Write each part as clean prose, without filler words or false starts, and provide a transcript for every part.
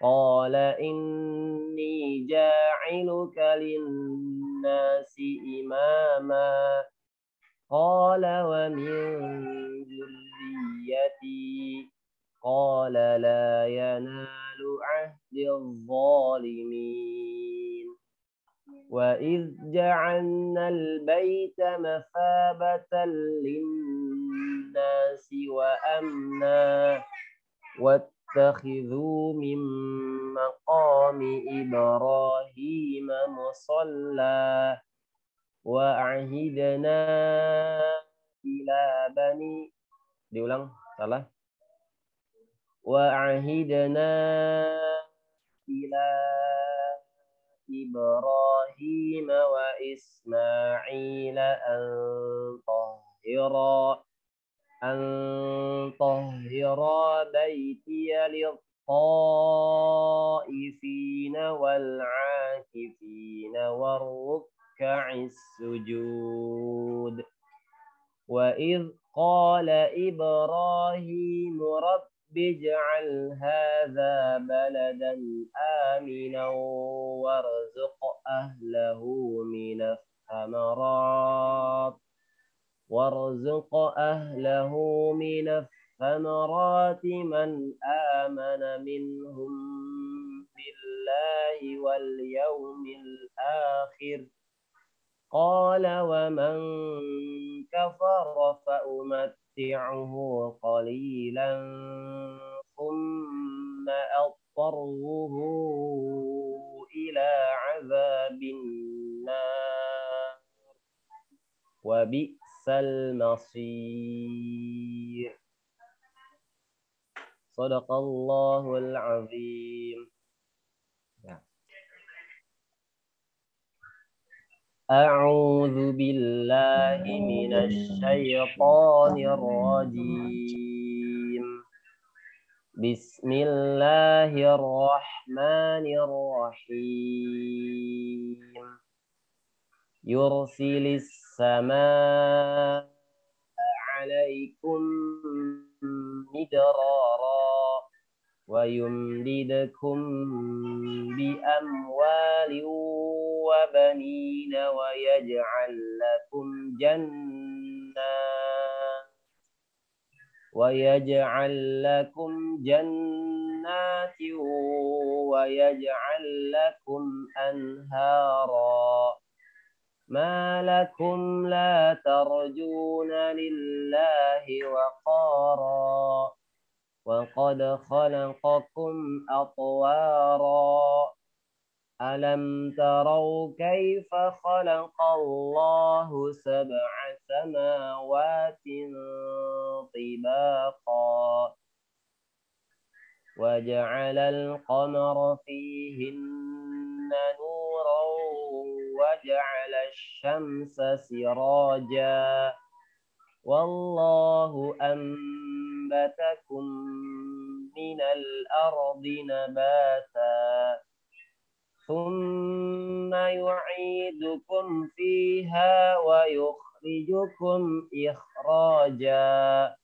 قال إني جاعلك للناس إماما قال ومن ذريتي قال لا ينال عهد الظالمين وإذ جعلنا البيت مثابة للناس وأمنا واتخذوا من مقام إبراهيم مصلى وأعهدنا إلى بني وأعهدنا إلى إبراهيم وإسماعيل أن طهرا بيتي للطائفين والعاكفين والركع السجود وإذ قال إبراهيم رب اجعل هذا بلدا آمنا وارزق أهله من الثمرات من آمن منهم بالله واليوم الآخر قال ومن كفر فأمتعه قليلا ثم أضطره إلى عذاب النار وبئس المصير صدق الله العظيم. أعوذ بالله من الشيطان الرجيم. بسم الله الرحمن الرحيم. يرسل السماء عليكم مدرارا ويمددكم بأموال وبنين ويجعل لكم جنات ويجعل لكم أنهارا ما لكم لا ترجون لله وقارا وقد خلقكم أطوارا ألم تروا كيف خلق الله سبع سماوات طباقا وجعل القمر فيهن نورا وجعل الشمس سراجا والله أنبتكم من الأرض نباتا ثم يعيدكم فيها ويخرجكم إخراجا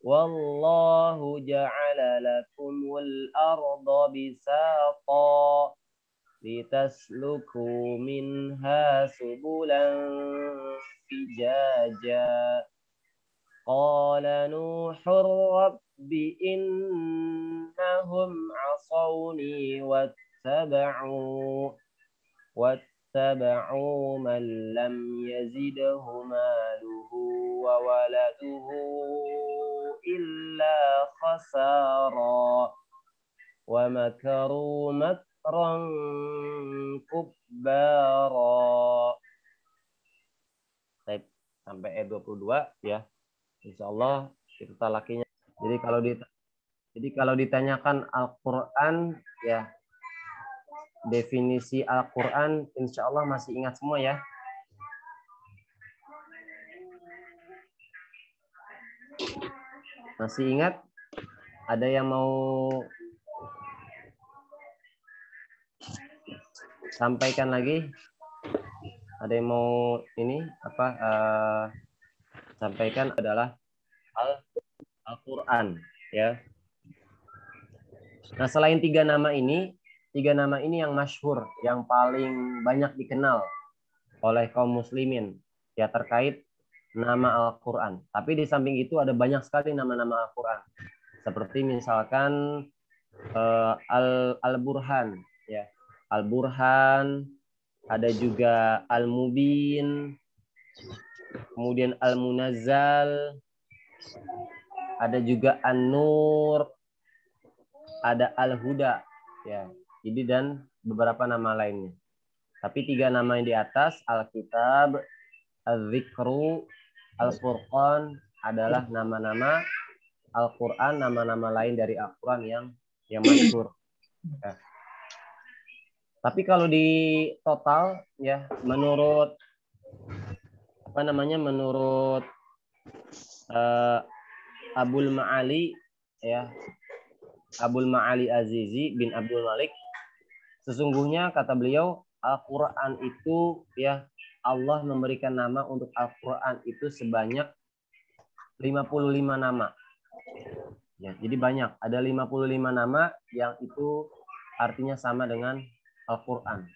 والله جعل لكم الأرض بساطا لتسلكوا منها سبلا فجاجا قال نوح رب إنهم عصوني واتبعوا من لم يزده ماله وولده إلا خسارا ومكروا مكرا كبارا. Sampai ayat 22 ya. Insyaallah kita lakinya. Jadi kalau ditanyakan Al-Qur'an ya, definisi Al-Qur'an insyaallah masih ingat semua ya. Masih ingat? Ada yang mau sampaikan lagi? Ada yang mau ini sampaikan adalah Al-Qur'an, ya. Nah, selain tiga nama ini yang masyhur, yang paling banyak dikenal oleh kaum muslimin ya terkait nama Al-Qur'an. Tapi di samping itu ada banyak sekali nama-nama Al-Qur'an. Seperti misalkan Al-Burhan, ya. Al-Burhan, ada juga Al-Mubin, kemudian Al-Munazzal, ada juga An-Nur, ada Al-Huda, ya. Jadi dan beberapa nama lainnya. Tapi tiga nama yang di atas, Al-Kitab, Al-Zikru, Al-Furqan adalah nama-nama Al-Quran, nama-nama lain dari Al-Quran yang masyhur. Ya. Tapi kalau di total ya menurut Abul Ma'ali ya, Abul Ma'ali Azizi bin Abdul Malik, sesungguhnya kata beliau Al-Quran itu ya Allah memberikan nama untuk Al-Quran itu sebanyak 55 nama. Ya, jadi banyak. Ada 55 nama yang itu artinya sama dengan Al-Quran.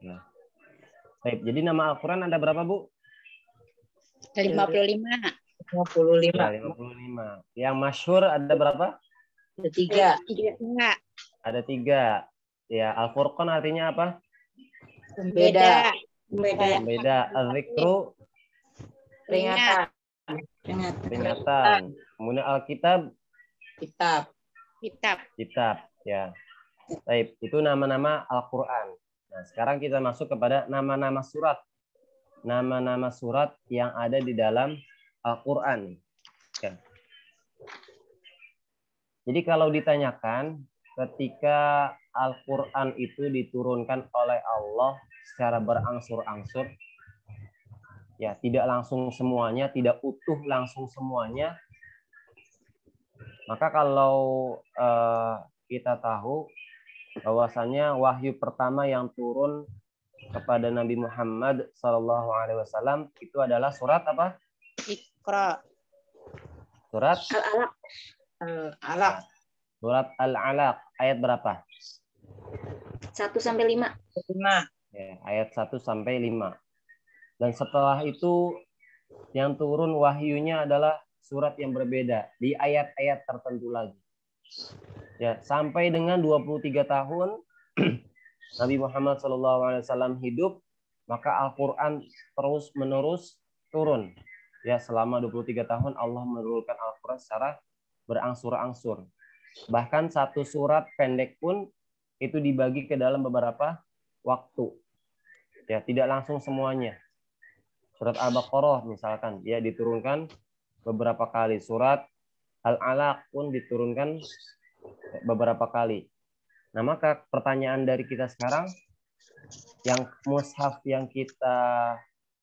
Ya. Baik, jadi nama Al-Quran ada berapa, Bu? 55. Ya, 55. Yang masyhur ada berapa? Ada 3. Ada 3. Ya, Al-Furqan artinya apa? Pembeda. Al-Zikru Peringatan. Kemudian Al-Kitab Kitab. Ya. Baik, itu nama-nama Al-Quran. Nah, sekarang kita masuk kepada nama-nama surat. Nama-nama surat yang ada di dalam Al-Quran. Ya. Jadi kalau ditanyakan, ketika Al-Quran itu diturunkan oleh Allah secara berangsur-angsur, ya tidak langsung semuanya, tidak utuh langsung semuanya, maka kalau kita tahu bahwasanya wahyu pertama yang turun kepada Nabi Muhammad SAW itu adalah surat apa? Iqra. Surat Al-Alaq. Surat Al-Alaq. Ayat berapa? 1-5. Ya, ayat 1-5. Dan setelah itu yang turun wahyunya adalah surat yang berbeda di ayat-ayat tertentu lagi. Ya, sampai dengan 23 tahun Nabi Muhammad SAW hidup, maka Al-Quran terus-menerus turun. Ya, selama 23 tahun Allah menurunkan Al-Quran secara berangsur-angsur. Bahkan satu surat pendek pun itu dibagi ke dalam beberapa waktu. Ya, tidak langsung semuanya. Surat Al-Baqarah misalkan, ya diturunkan beberapa kali. Surat Al-Alaq pun diturunkan beberapa kali. Nah, maka pertanyaan dari kita sekarang, yang mushaf yang kita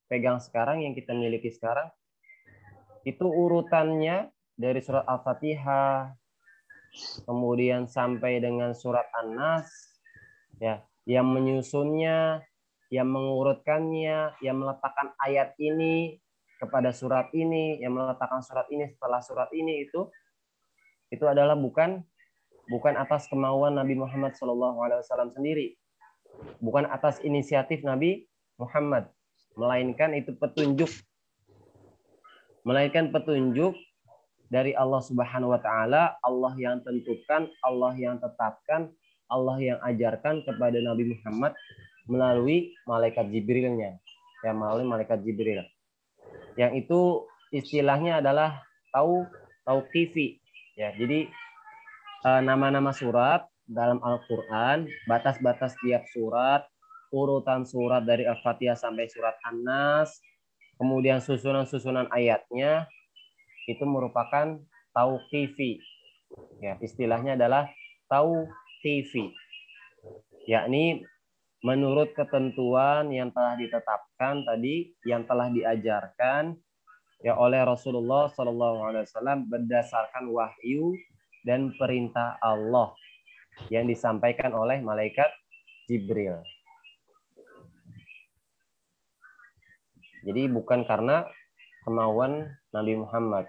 pegang sekarang, yang kita miliki sekarang, itu urutannya dari surat Al-Fatihah, kemudian sampai dengan surat An-Nas, ya, yang menyusunnya, yang mengurutkannya, yang meletakkan ayat ini kepada surat ini, yang meletakkan surat ini setelah surat ini, itu adalah bukan atas kemauan Nabi Muhammad SAW sendiri, bukan atas inisiatif Nabi Muhammad, melainkan petunjuk dari Allah Subhanahu wa taala, Allah yang tentukan, Allah yang tetapkan, Allah yang ajarkan kepada Nabi Muhammad melalui malaikat Jibrilnya. Ya, melalui malaikat Jibril. Yang itu istilahnya adalah tauqifi. Ya, jadi nama-nama surat dalam Al-Qur'an, batas-batas tiap surat, urutan surat dari Al-Fatihah sampai surat An-Nas, kemudian susunan-susunan ayatnya, itu merupakan tauqifi. Ya, istilahnya adalah tauqifi. Yakni menurut ketentuan yang telah ditetapkan tadi, yang telah diajarkan ya oleh Rasulullah SAW berdasarkan wahyu dan perintah Allah yang disampaikan oleh malaikat Jibril. Jadi bukan karena kemauan Nabi Muhammad.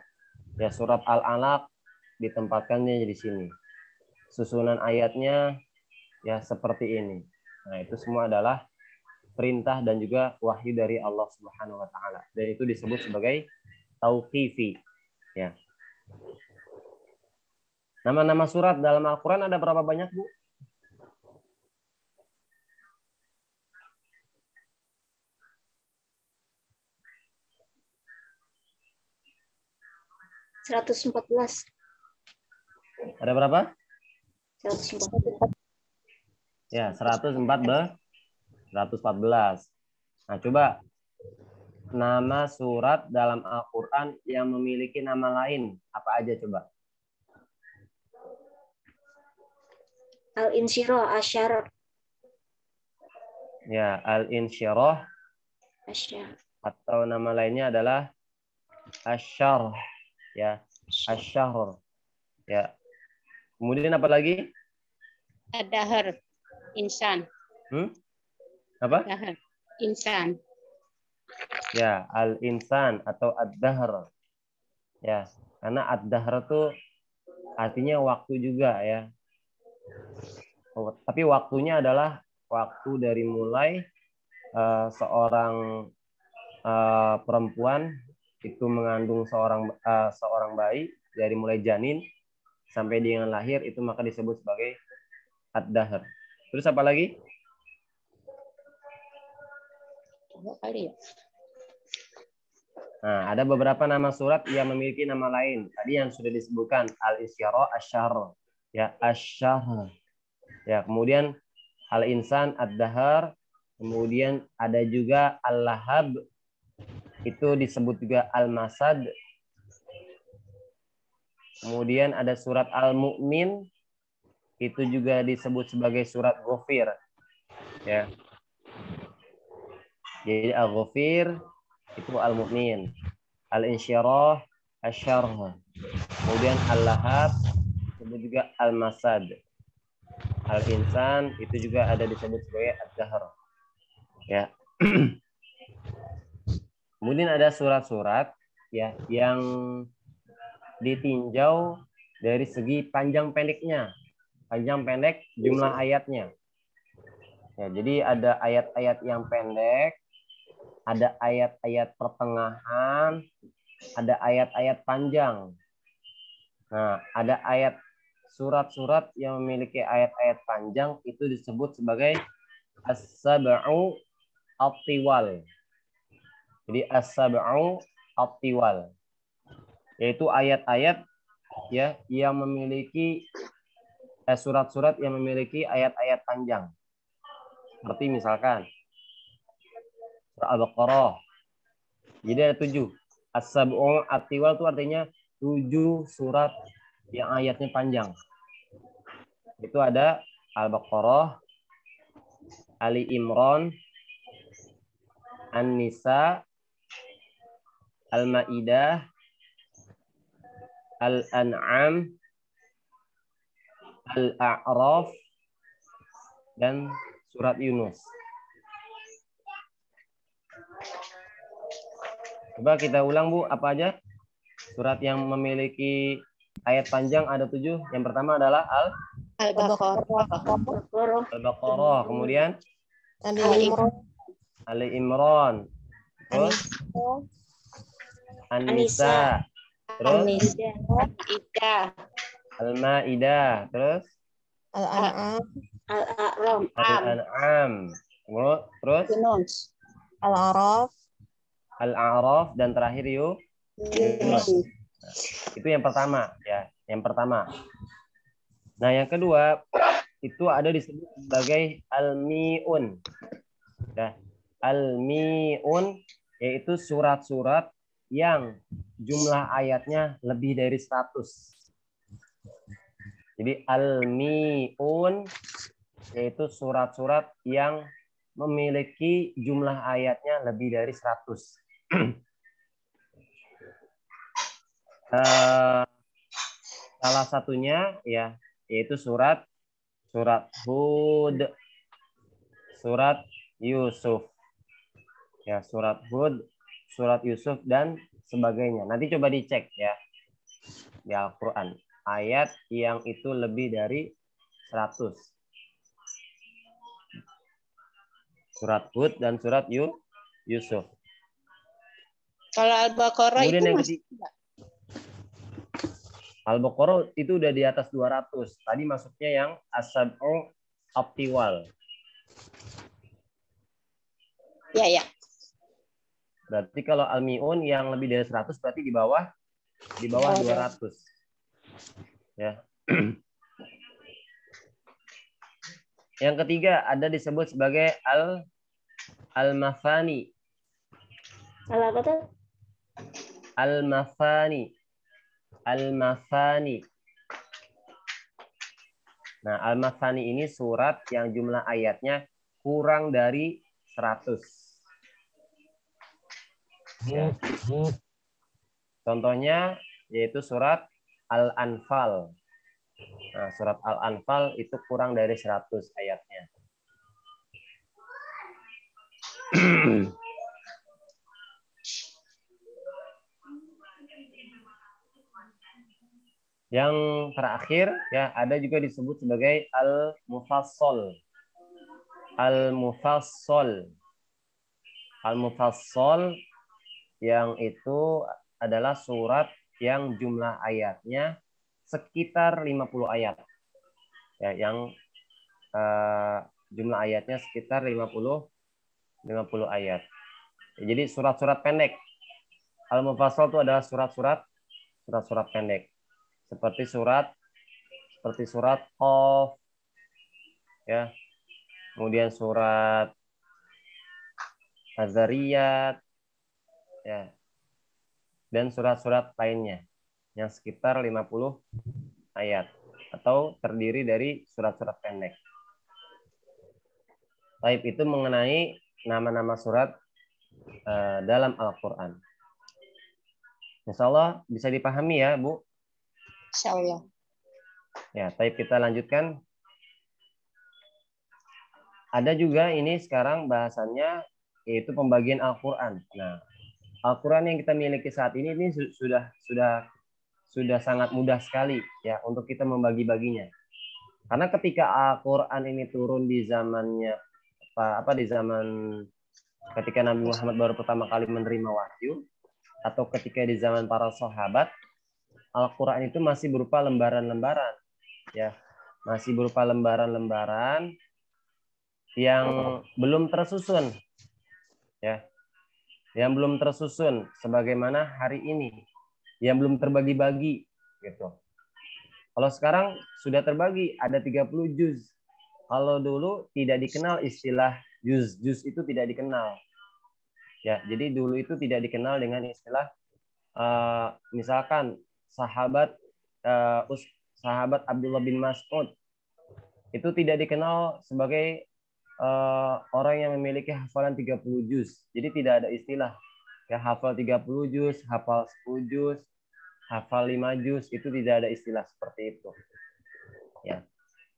Ya, surat Al-Alaq ditempatkannya di sini. Susunan ayatnya ya seperti ini. Nah, itu semua adalah perintah dan juga wahyu dari Allah Subhanahu wa taala. Dan itu disebut sebagai tauqifi. Ya. Nama-nama surat dalam Al-Qur'an ada berapa banyak, Bu? Ada berapa? 114. Ya, 114. Nah, coba nama surat dalam Al-Qur'an yang memiliki nama lain apa aja coba? Al-Insyirah, Asyarah. Ya, Al-Insyirah Asyarah. atau nama lainnya adalah Asy-Syarh. Ya, Asy-Syahr. Ya. Kemudian apa lagi? Ad-Dahr, insan. Apa? Dahr, insan. Ya, Al-Insan atau Ad-Dahr. Ya, karena Ad-Dahr itu artinya waktu juga ya. Tapi waktunya adalah waktu dari mulai seorang perempuan itu mengandung seorang bayi dari mulai janin sampai dengan lahir, itu maka disebut sebagai ad-dahr. Terus apa lagi? Nah, ada beberapa nama surat yang memiliki nama lain. Tadi yang sudah disebutkan Al-Insyirah, Asy-Syahr. Ya, Asy-Syahr. Ya, kemudian Al-Insan, Ad-Dahr. Kemudian ada juga Al-Lahab. Itu disebut juga Al-Masad. Kemudian ada surat Al-Mu'min. Itu juga disebut sebagai surat Ghafir. Ya. Jadi Al-Ghafir itu Al-Mu'min. Al-Insyirah, Asy-Syarh. Kemudian Al-Lahab disebut juga Al-Masad. Al-Insan itu juga ada disebut sebagai Ad-Dahr. Ya. Kemudian ada surat-surat ya yang ditinjau dari segi panjang pendeknya. Panjang pendek jumlah ayatnya. Ya, jadi ada ayat-ayat yang pendek, ada ayat-ayat pertengahan, ada ayat-ayat panjang. Nah, ada ayat surat-surat yang memiliki ayat-ayat panjang itu disebut sebagai as-sab'u at-tiwal. Jadi as-sab'u at-tiwal, yaitu ayat-ayat ya yang memiliki surat-surat yang memiliki ayat-ayat panjang. Seperti misalkan surah Al-Baqarah. Jadi ada 7. As-sab'u at-tiwal itu artinya 7 surat yang ayatnya panjang. Itu ada Al-Baqarah, Ali Imran, An-Nisa, Al-Maidah, Al-An'am, Al-A'raf, dan surat Yunus. Coba kita ulang, Bu, apa aja surat yang memiliki ayat panjang ada 7. Yang pertama adalah Al-Baqarah, kemudian Ali Imran, terus An-Nisa, terus Al-Maidah, terus Al-An'am, terus Al-A'raf, dan terakhir Yunus. Itu yang pertama ya, yang pertama. Nah, yang kedua itu ada disebut sebagai al-mi'un. Ya, al-mi'un yaitu surat-surat yang jumlah ayatnya lebih dari 100. Jadi al-mi'un yaitu surat-surat yang memiliki jumlah ayatnya lebih dari 100. Salah satunya ya yaitu surat Hud, surat Yusuf. Ya, surat Hud, surat Yusuf dan sebagainya. Nanti coba dicek ya di Al-Quran. Ayat yang itu lebih dari 100. Surat Hud dan surat Yusuf. Kalau Al-Baqarah itu Kemudian yang masih ketiga, Al-Baqarah itu udah di atas 200. Tadi masuknya yang as-sab'u at-tiwal. ya ya. Berarti kalau Al-Mi'un yang lebih dari 100 berarti di bawah 200. Ya. Yang ketiga ada disebut sebagai al-mafani. Apa tuh? Al-mafani. Al-mafani. Nah, Al-Mafani ini surat yang jumlah ayatnya kurang dari 100. Ya. Contohnya yaitu surat Al-Anfal. Nah, surat Al-Anfal itu kurang dari 100 ayatnya. Yang terakhir ya ada juga disebut sebagai Al-Mufassal. Al-Mufassal. Al-Mufassal yang itu adalah surat yang jumlah ayatnya sekitar 50 ayat. Ya, yang jumlah ayatnya sekitar 50 ayat. Ya, jadi surat-surat pendek. Al-Mufassal itu adalah surat-surat pendek. Seperti surat Qaf, ya, kemudian surat Az-Zariyat, ya, dan surat-surat lainnya yang sekitar 50 ayat atau terdiri dari surat-surat pendek. Taib itu mengenai nama-nama surat dalam Al-Quran. Insya Allah bisa dipahami ya, Bu. Insya Allah. Ya, taib kita lanjutkan. Ada juga ini sekarang bahasannya yaitu pembagian Al-Quran. Nah, Al-Quran yang kita miliki saat ini sudah sangat mudah sekali ya untuk kita membagi-baginya. Karena ketika Al-Quran ini turun di zamannya di zaman ketika Nabi Muhammad baru pertama kali menerima wahyu atau ketika di zaman para sahabat, Al-Quran itu masih berupa lembaran-lembaran ya, masih berupa lembaran-lembaran yang belum tersusun ya, yang belum tersusun sebagaimana hari ini, yang belum terbagi-bagi gitu. Kalau sekarang sudah terbagi ada 30 juz. Kalau dulu tidak dikenal istilah juz, juz itu tidak dikenal. Ya, jadi dulu itu tidak dikenal dengan istilah misalkan sahabat Abdullah bin Mas'ud itu tidak dikenal sebagai orang yang memiliki hafalan 30 juz. Jadi tidak ada istilah ya hafal 30 juz, hafal 10 juz, hafal 5 juz, itu tidak ada istilah seperti itu. Ya.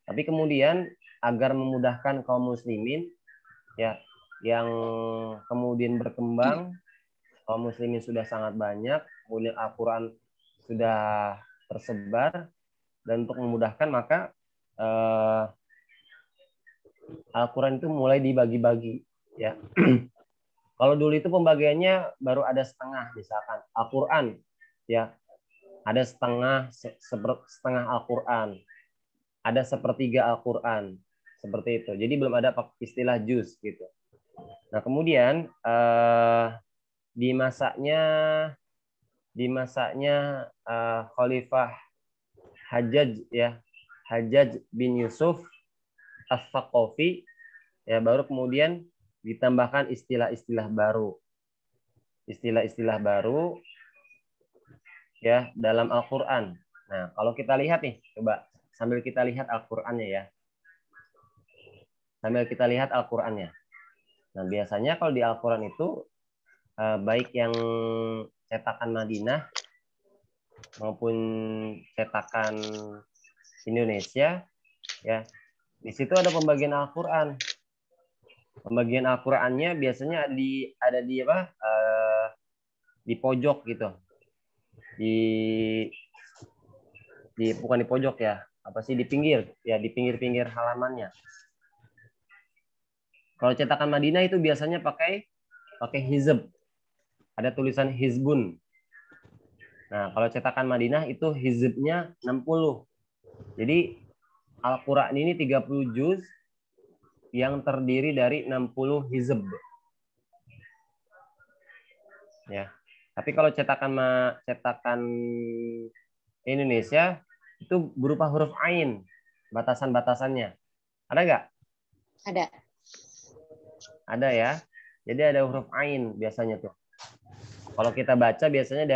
Tapi kemudian agar memudahkan kaum muslimin ya yang kemudian berkembang, kaum muslimin sudah sangat banyak, kemudian Al-Quran sudah tersebar, dan untuk memudahkan maka Al-Quran itu mulai dibagi-bagi ya. Kalau dulu itu pembagiannya baru ada setengah, misalkan Al-Quran ya ada setengah Al-Quran, ada sepertiga Al-Quran, seperti itu. Jadi belum ada istilah juz gitu. Nah kemudian di masanya Khalifah Hajjaj bin Yusuf As-Saqafi ya baru kemudian ditambahkan istilah-istilah baru ya dalam Al-Qur'an. Nah, kalau kita lihat nih, coba sambil kita lihat Al-Qur'annya ya. Sambil kita lihat Al-Qur'annya. Nah, biasanya kalau di Al-Qur'an itu baik yang cetakan Madinah maupun cetakan Indonesia ya. Di situ ada pembagian Al-Qur'an. Pembagian Al-Qur'annya biasanya ada di di pojok gitu. Bukan di pojok ya. Apa sih, di pinggir? Ya, di pinggir-pinggir halamannya. Kalau cetakan Madinah itu biasanya pakai hizb. Ada tulisan hizbun. Nah, kalau cetakan Madinah itu hizbnya 60. Jadi Al-Quran ini 30 juz yang terdiri dari 60 hizb. Ya. Tapi kalau cetakan Indonesia itu berupa huruf ain, batasan-batasannya. Ada nggak? Ada. Ada ya. Jadi ada huruf ain biasanya tuh. Kalau kita baca biasanya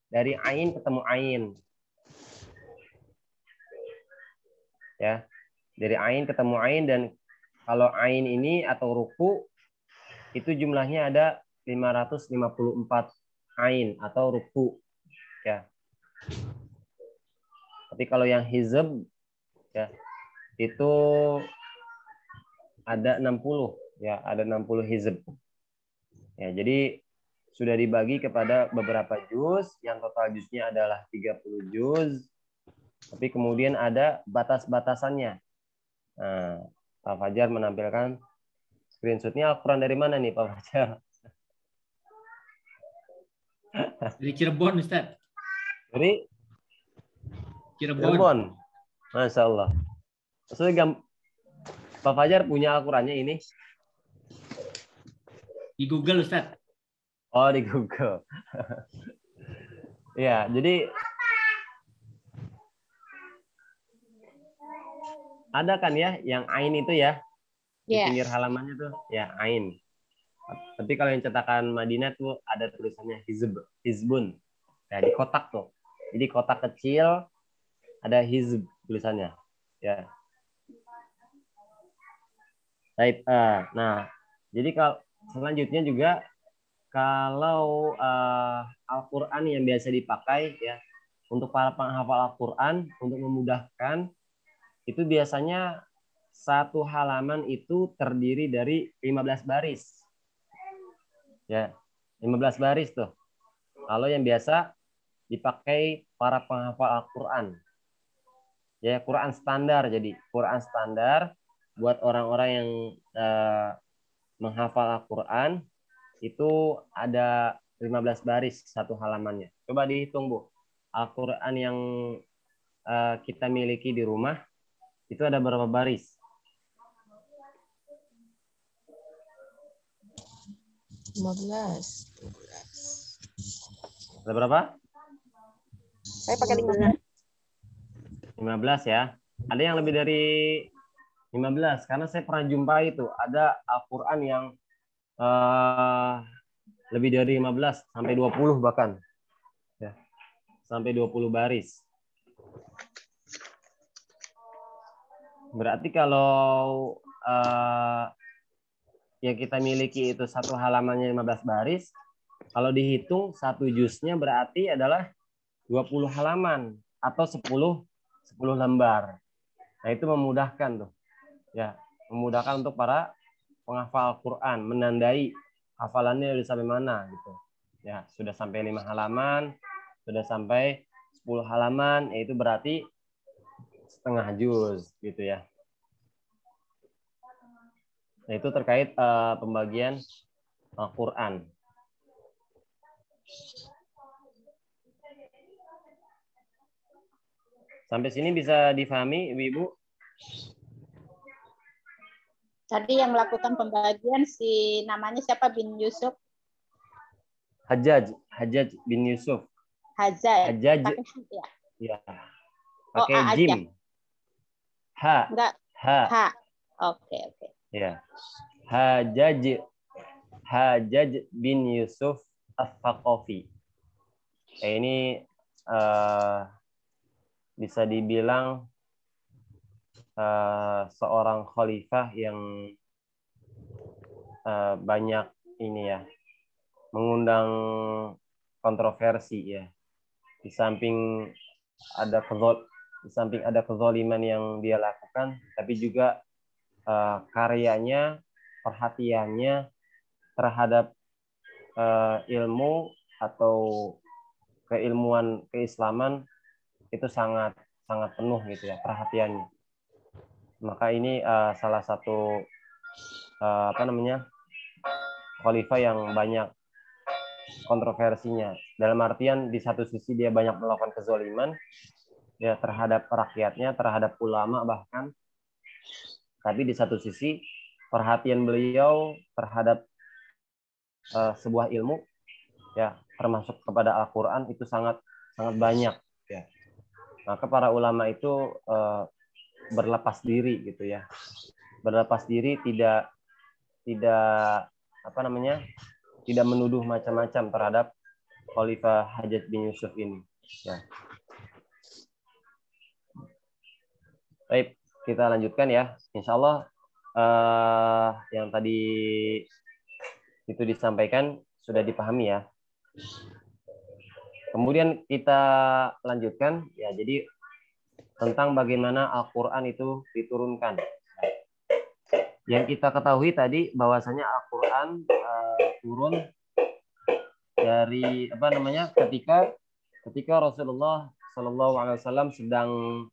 dari ain ketemu ain. Ya. Dari ain ketemu ain, dan kalau ain ini atau ruku itu jumlahnya ada 554 ain atau ruku. Ya. Tapi kalau yang hizb ya itu ada 60 ya, ada 60 hizb. Ya, jadi sudah dibagi kepada beberapa juz, yang total juznya adalah 30 juz. Tapi kemudian ada batas-batasannya. Nah, Pak Fajar menampilkan screenshotnya. Al-Quran dari mana nih Pak Fajar? Dari Cirebon, Ustaz. Dari Cirebon. Cirebon. Masya Allah. Maksudnya Pak Fajar punya Al-Qurannya ini? Di Google, Ustaz. Oh, di Google. Ya, jadi ada kan ya yang ain itu ya, di Ya. pinggir halamannya tuh ya ain. Tapi kalau yang cetakan Madinah tuh ada tulisannya hizbun. Ya, di kotak tuh. Jadi kotak kecil ada hizb tulisannya. Ya. Baik. Nah, jadi kalau selanjutnya juga kalau Al-Quran yang biasa dipakai ya untuk para penghafal Al-Quran untuk memudahkan, itu biasanya satu halaman itu terdiri dari 15 baris. Ya, 15 baris tuh. Kalau yang biasa dipakai para penghafal Al-Quran. Ya, Quran standar. Jadi, Quran standar buat orang-orang yang menghafal Al-Quran itu ada 15 baris satu halamannya. Coba dihitung, Bu. Al-Quran yang kita miliki di rumah itu ada berapa baris? 15. Ada berapa? Saya pakai 15. 15 ya. Ada yang lebih dari 15 karena saya pernah jumpa itu ada Al-Quran yang lebih dari 15 sampai 20 bahkan. Ya. Sampai 20 baris. Berarti kalau yang kita miliki itu satu halamannya 15 baris, kalau dihitung satu juznya berarti adalah 20 halaman atau 10 lembar. Nah, itu memudahkan tuh. Ya, memudahkan untuk para penghafal Al-Quran menandai hafalannya udah sampai mana gitu. Ya, sudah sampai 5 halaman, sudah sampai 10 halaman, itu berarti setengah juz gitu ya. Nah, itu terkait pembagian Al-Quran. Sampai sini bisa difahami, Ibu-Ibu? Tadi yang melakukan pembagian si namanya siapa, bin Yusuf? Hajjaj bin Yusuf. Hajjaj. Hajjaj. Ya. Ya. Oh, Pakai A aja. jim. Ha. Enggak. Ha. Ha. Oke. Ya. Hajjaj bin Yusuf As-Saqafi. Ini bisa dibilang seorang khalifah yang banyak ini ya, mengundang kontroversi ya. Di samping ada kezaliman yang dia lakukan, tapi juga karyanya, perhatiannya terhadap ilmu atau keilmuan keislaman itu sangat penuh gitu ya perhatiannya. Maka ini salah satu khalifah yang banyak kontroversinya. Dalam artian di satu sisi dia banyak melakukan kezaliman ya terhadap rakyatnya, terhadap ulama bahkan. Tapi di satu sisi perhatian beliau terhadap sebuah ilmu ya termasuk kepada Al-Qur'an itu sangat banyak ya. Maka para ulama itu berlepas diri gitu ya. Berlepas diri tidak tidak menuduh macam-macam terhadap Khalifah Hajjaj bin Yusuf ini ya. Baik, kita lanjutkan ya. Insya Allah yang tadi itu disampaikan sudah dipahami ya. Kemudian kita lanjutkan ya. Jadi tentang bagaimana Al-Qur'an itu diturunkan. Yang kita ketahui tadi bahwasanya Al-Qur'an turun dari ketika Rasulullah Shallallahu Alaihi Wasallam sedang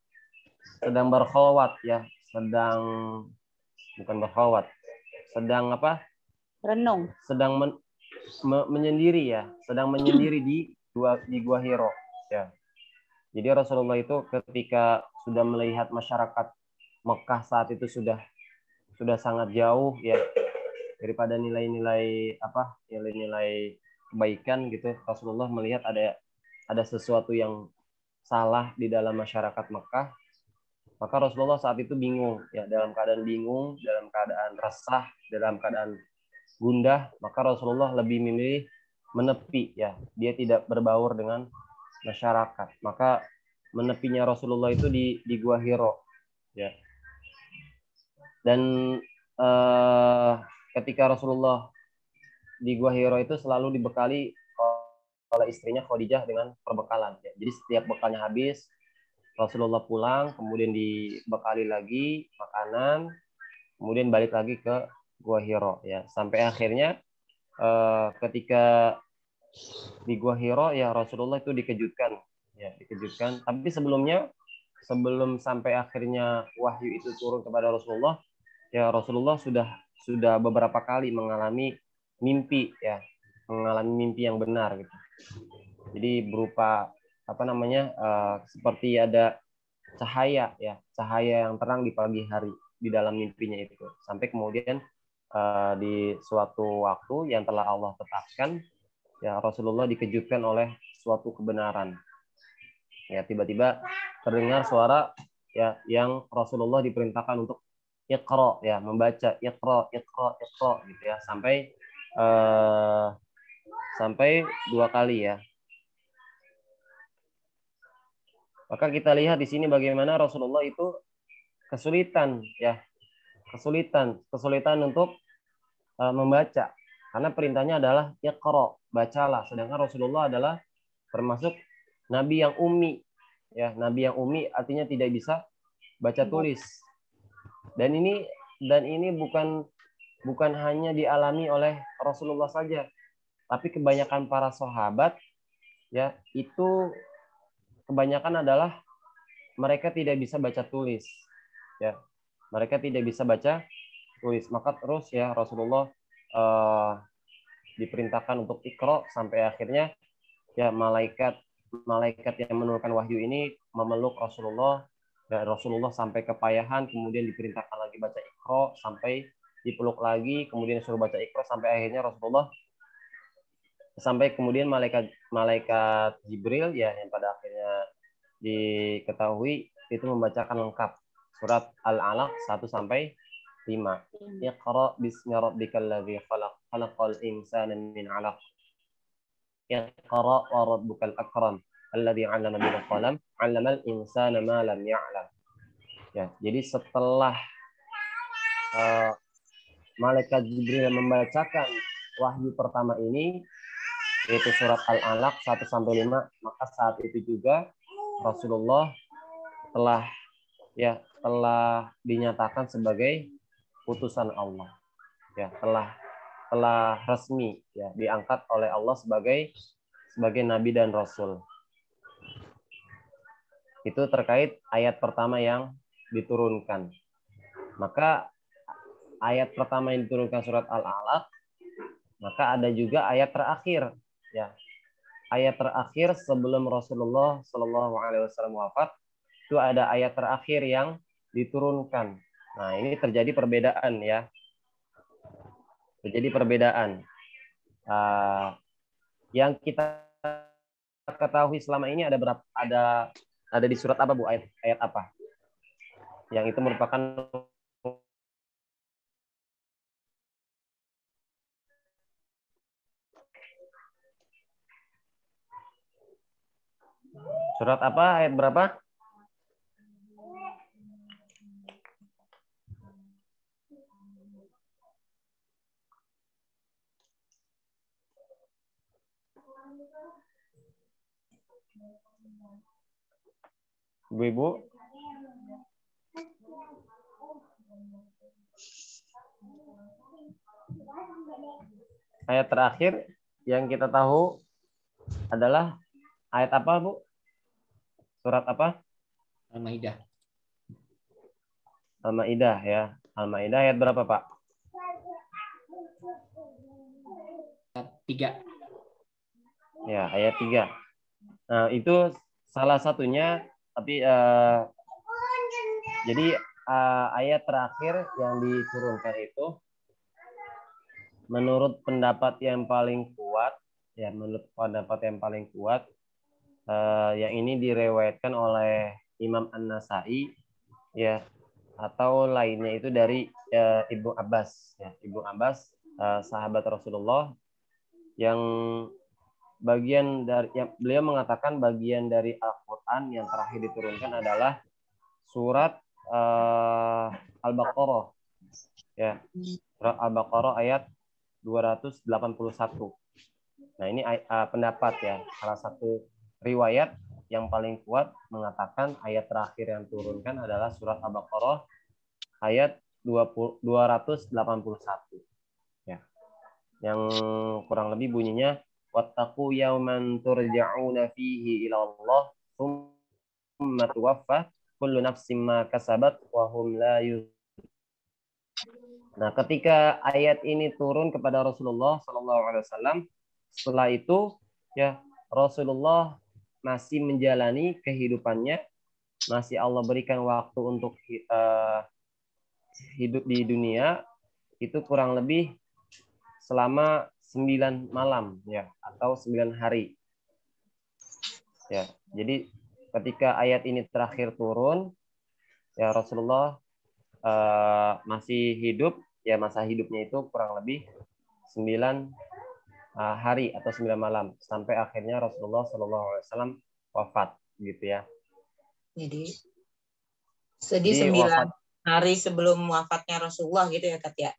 berkhalwat ya, Renung. Sedang menyendiri ya, sedang menyendiri di Gua Hiro ya. Jadi Rasulullah itu ketika sudah melihat masyarakat Mekah saat itu sudah sangat jauh ya daripada nilai-nilai kebaikan gitu. Rasulullah melihat ada sesuatu yang salah di dalam masyarakat Mekah. Maka Rasulullah saat itu bingung ya, dalam keadaan bingung, dalam keadaan resah, dalam keadaan gundah, maka Rasulullah lebih memilih menepi ya. Dia tidak berbaur dengan masyarakat. Maka menepinya Rasulullah itu di Gua Hiro ya. Dan ketika Rasulullah di Gua Hiro itu selalu dibekali oleh istrinya Khadijah dengan perbekalan ya. Jadi setiap bekalnya habis, Rasulullah pulang, kemudian dibekali lagi makanan, kemudian balik lagi ke Gua Hiro ya. Sampai akhirnya ketika di Gua Hiro ya Rasulullah itu dikejutkan. Tapi sebelum sampai akhirnya wahyu itu turun kepada Rasulullah, ya Rasulullah sudah beberapa kali mengalami mimpi yang benar gitu. Jadi berupa seperti ada cahaya yang terang di pagi hari di dalam mimpinya itu. Sampai kemudian di suatu waktu yang telah Allah tetapkan, ya Rasulullah dikejutkan oleh suatu kebenaran. Ya tiba-tiba terdengar suara ya yang Rasulullah diperintahkan untuk Iqra ya, membaca Iqra gitu ya, sampai 2 kali ya. Maka kita lihat di sini bagaimana Rasulullah itu kesulitan untuk membaca, karena perintahnya adalah Iqra, bacalah. Sedangkan Rasulullah adalah termasuk nabi yang ummi ya, nabi yang ummi artinya tidak bisa baca tulis. Dan ini bukan hanya dialami oleh Rasulullah saja, tapi kebanyakan para sahabat ya itu kebanyakan adalah mereka tidak bisa baca tulis ya. Mereka tidak bisa baca tulis. Maka terus ya Rasulullah diperintahkan untuk Iqra sampai akhirnya ya malaikat yang menurunkan wahyu ini memeluk Rasulullah, dan Rasulullah sampai kepayahan, kemudian diperintahkan lagi baca Iqra, sampai dipeluk lagi, kemudian suruh baca Iqra, sampai akhirnya Rasulullah kemudian malaikat Jibril ya yang pada akhirnya diketahui itu membacakan lengkap surat Al-Alaq 1 sampai 5. Iqra bismi rabbikal ladzi khalaq, khalaqal insana min 'alaq. Iqra wa rabbukal akram alladzi 'allama bil qalam 'allamal insana ma lam ya'lam. Ya, jadi setelah malaikat Jibril membacakan wahyu pertama ini yaitu surat Al-Alaq 1 sampai 5, maka saat itu juga Rasulullah telah dinyatakan sebagai utusan Allah. Ya, telah resmi ya diangkat oleh Allah sebagai sebagai nabi dan rasul. Itu terkait ayat pertama yang diturunkan. Maka ayat pertama yang diturunkan surat Al-Alaq, maka ada juga ayat terakhir, ya. Ayat terakhir sebelum Rasulullah Shallallahu Alaihi Wasallam wafat, itu ada ayat terakhir yang diturunkan. Nah, ini terjadi perbedaan, ya. Terjadi perbedaan. Yang kita ketahui selama ini ada berapa? Ada di surat apa, Bu? Ayat apa? Yang itu merupakan surat apa? Ayat berapa? Ibu-ibu? Ayat terakhir yang kita tahu adalah ayat apa, Bu? Surat apa? Al-Maidah. Al-Maidah, ya. Al-Maidah ayat berapa, Pak? 3. Ya, ayat 3. Nah, itu salah satunya, tapi jadi ayat terakhir yang diturunkan itu menurut pendapat yang paling kuat, ya, menurut pendapat yang paling kuat, yang ini direwayatkan oleh Imam An-Nasai, ya, atau lainnya itu dari Ibnu Abbas, ya. Ibnu Abbas, sahabat Rasulullah, yang bagian dari, yang beliau mengatakan bagian dari Al-Quran yang terakhir diturunkan adalah surat Al-Baqarah, ya, surat Al-Baqarah ayat 281. Nah, ini pendapat, ya, salah satu riwayat yang paling kuat mengatakan ayat terakhir yang turunkan adalah surat Al-Baqarah ayat 281, ya, yang kurang lebih bunyinya wattaqu yawman turja'una fihi ila Allah tsumma tuwaffa kullu nafsin ma kasabat wa hum la yuzlamun. Nah, ketika ayat ini turun kepada Rasulullah Shallallahu Alaihi Wasallam, setelah itu, ya, Rasulullah masih menjalani kehidupannya, masih Allah berikan waktu untuk hidup di dunia itu kurang lebih selama 9 malam, ya, atau 9 hari, ya. Jadi ketika ayat ini terakhir turun, ya, Rasulullah masih hidup, ya, masa hidupnya itu kurang lebih 9 hari atau 9 malam sampai akhirnya Rasulullah Shallallahu Alaihi Wasallam wafat, gitu, ya. Jadi Jadi 9 wafat, hari sebelum wafatnya Rasulullah gitu ya, Kat, ya?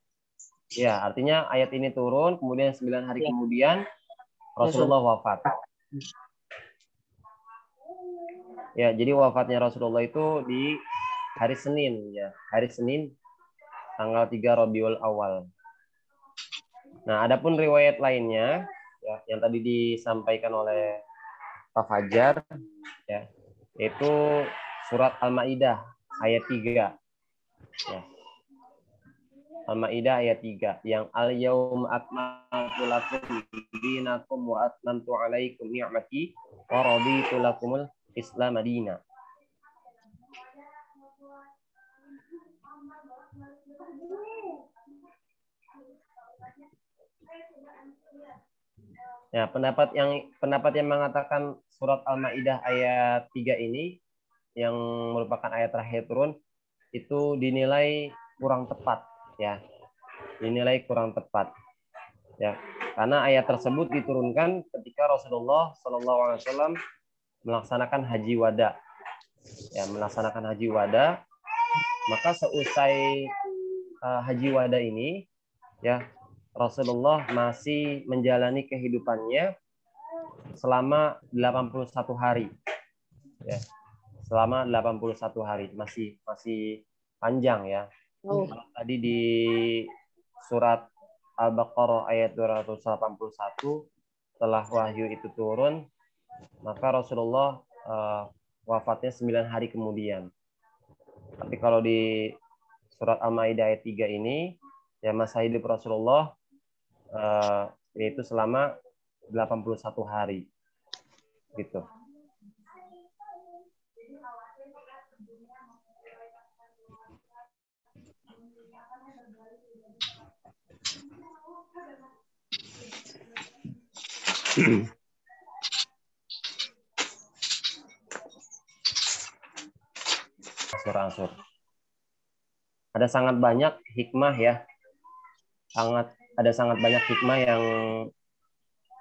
ya, artinya ayat ini turun, kemudian 9 hari Ya. kemudian Rasulullah wafat. Ya, jadi wafatnya Rasulullah itu di hari Senin, ya, hari Senin tanggal 3 Rabiul Awal. Nah, adapun riwayat lainnya, ya, yang tadi disampaikan oleh Pak Fajar, ya, itu surat Al-Maidah ayat 3. Ya. Al-Maidah ayat 3 yang al-yaum akmaltu lakum dinakum wa atmamtu alaikum ni'mati wa raditu lakumul Islam madina. Ya, pendapat yang mengatakan surat Al-Maidah ayat 3 ini yang merupakan ayat terakhir turun itu dinilai kurang tepat, ya. Dinilai kurang tepat. Ya, karena ayat tersebut diturunkan ketika Rasulullah Shallallahu Alaihi Wasallam melaksanakan haji wada, ya, melaksanakan haji wada. Maka seusai haji wada ini, ya, Rasulullah masih menjalani kehidupannya selama 81 hari, ya, selama 81 hari, masih panjang, ya. Tadi di surat Al-Baqarah ayat 281 setelah wahyu itu turun, maka Rasulullah wafatnya 9 hari kemudian. Tapi kalau di surat Al-Maidah ayat 3 ini, ya masa hidup Rasulullah yaitu selama 81 hari. Gitu. Angsur-angsur. Ada sangat banyak hikmah ya. Ada sangat banyak hikmah yang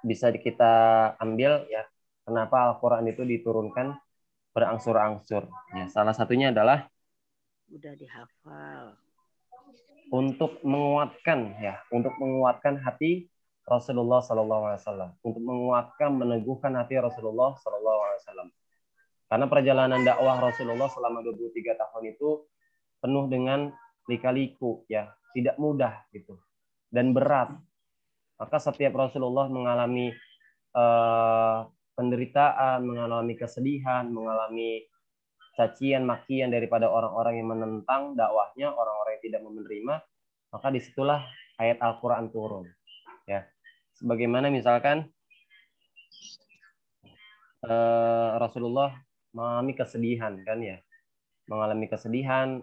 bisa kita ambil ya. Kenapa Al-Qur'an itu diturunkan berangsur-angsur? Ya, salah satunya adalah udah dihafal. Untuk menguatkan hati Rasulullah SAW, untuk menguatkan, meneguhkan hati Rasulullah SAW. Karena perjalanan dakwah Rasulullah selama 23 tahun itu penuh dengan lika-liku, ya, tidak mudah gitu, dan berat. Maka setiap Rasulullah mengalami penderitaan, mengalami kesedihan, mengalami cacian, makian daripada orang-orang yang menentang dakwahnya, orang-orang yang tidak menerima, maka disitulah ayat Al-Quran turun. Ya, sebagaimana misalkan Rasulullah mengalami kesedihan, kan ya, mengalami kesedihan,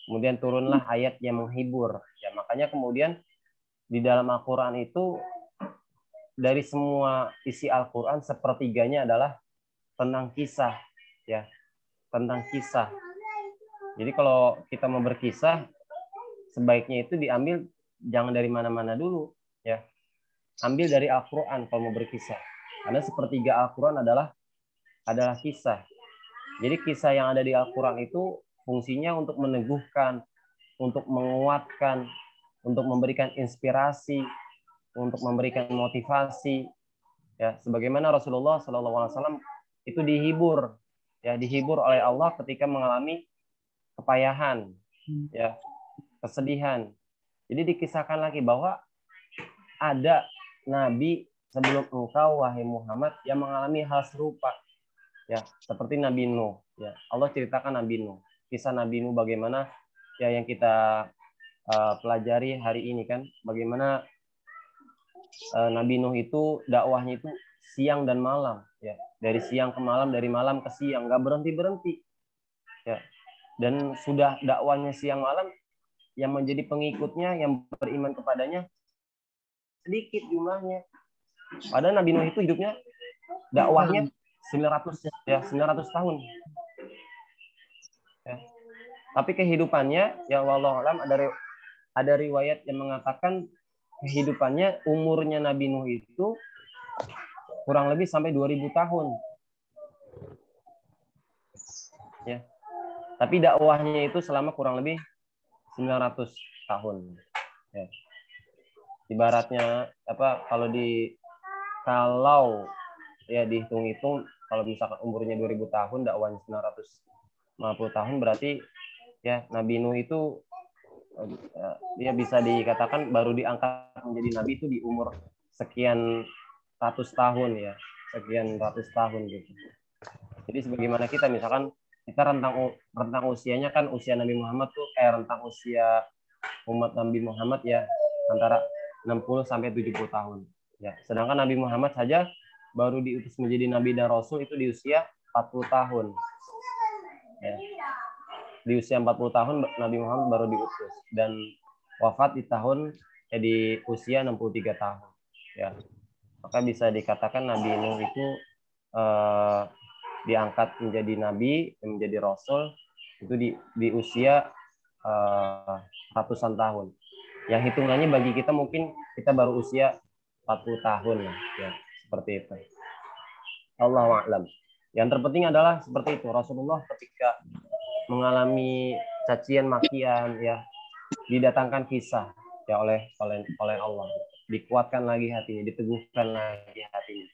kemudian turunlah ayat yang menghibur. Ya, makanya kemudian di dalam Al-Quran itu dari semua isi Al-Quran sepertiganya adalah tentang kisah, ya, tentang kisah. Jadi kalau kita mau berkisah, sebaiknya itu diambil jangan dari mana-mana dulu, ya. Ambil dari Al-Quran kalau mau berkisah. Karena sepertiga Al-Quran adalah kisah. Jadi kisah yang ada di Al-Quran itu fungsinya untuk meneguhkan, untuk menguatkan, untuk memberikan inspirasi, untuk memberikan motivasi. Ya, sebagaimana Rasulullah SAW itu dihibur, ya, dihibur oleh Allah ketika mengalami kepayahan, ya, kesedihan. Jadi dikisahkan lagi bahwa ada nabi sebelum engkau, wahai Muhammad, yang mengalami hal serupa, ya, seperti Nabi Nuh. Ya, Allah ceritakan Nabi Nuh, kisah Nabi Nuh bagaimana, ya, yang kita pelajari hari ini kan, bagaimana Nabi Nuh itu dakwahnya itu siang dan malam, ya, dari siang ke malam, dari malam ke siang, nggak berhenti, ya, dan sudah dakwahnya siang malam, yang menjadi pengikutnya, yang beriman kepadanya sedikit jumlahnya. Padahal Nabi Nuh itu hidupnya dakwahnya 900 tahun. Ya. Tapi kehidupannya, ya wallahu alam, ada riwayat yang mengatakan kehidupannya, umurnya Nabi Nuh itu kurang lebih sampai 2000 tahun. Ya. Tapi dakwahnya itu selama kurang lebih 900 tahun. Ya. Ibaratnya apa, kalau ya dihitung-hitung, kalau misalkan umurnya 2000 tahun, dakwahnya 950 tahun, berarti ya Nabi Nuh itu dia bisa dikatakan baru diangkat menjadi nabi itu di umur sekian ratus tahun, ya, sekian ratus tahun gitu. Jadi sebagaimana kita misalkan kita rentang usianya kan, usia Nabi Muhammad tuh kayak rentang usia umat Nabi Muhammad, ya, antara 60 sampai 70 tahun. Ya, sedangkan Nabi Muhammad saja baru diutus menjadi nabi dan rasul itu di usia 40 tahun. Ya. Di usia 40 tahun Nabi Muhammad baru diutus dan wafat di usia 63 tahun. Ya. Maka bisa dikatakan Nabi Nuh itu diangkat menjadi nabi, menjadi rasul itu di usia ratusan tahun. Yang hitungannya bagi kita mungkin kita baru usia 40 tahun, ya, seperti itu. Allahu a'lam. Yang terpenting adalah seperti itu, Rasulullah ketika mengalami cacian makian, ya, didatangkan kisah, ya, oleh Allah, dikuatkan lagi hatinya, diteguhkan lagi hatinya.